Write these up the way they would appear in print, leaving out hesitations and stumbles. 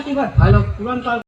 Hello तुरंत call.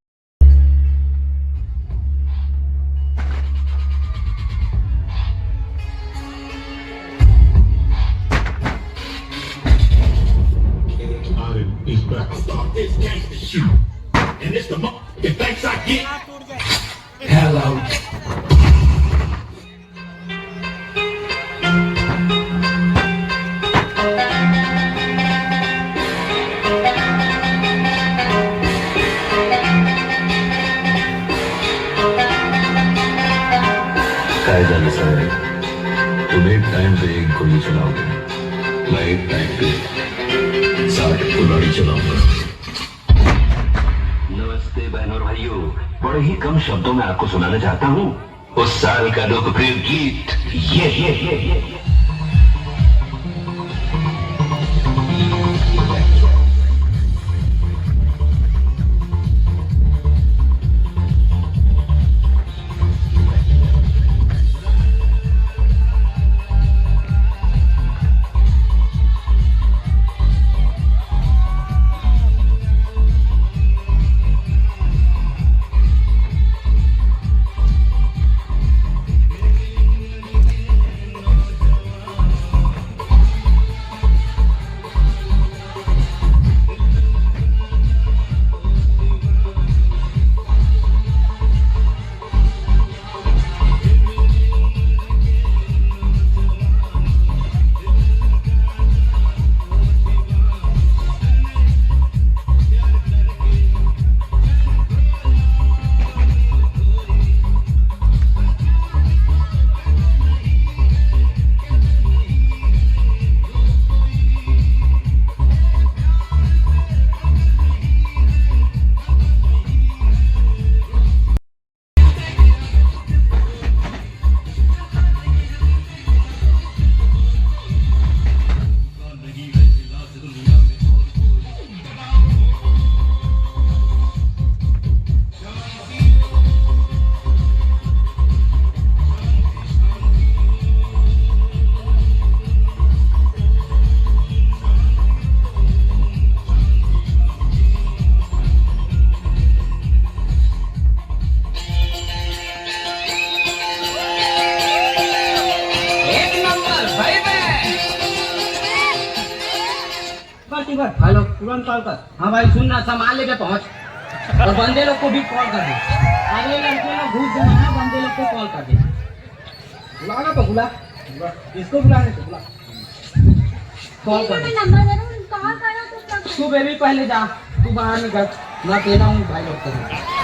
तुम एक टाइम पे एक गोली चलाओगे, मैं एक टाइम पे 60 कुल्हाड़ी चलाऊंगा। नमस्ते बहनों और भाइयों, बड़े ही कम शब्दों में आपको सुनाना चाहता हूँ उस साल का लोकप्रिय गीत ये। हेलो तुरंत कॉल कर। हाँ भाई सुन ना, सामान लेके पहुंच और बंदे लोग को भी कॉल कर दे। अरे लड़के लोग घूस देना है, बंदे लोग को कॉल कर दे। बुलाना तो बुला, इसको बुलाने तो बुला, कॉल कर दे। तू बेबी पहले जा, तू बाहर निकल, मैं अकेला हूँ भाई लोग को।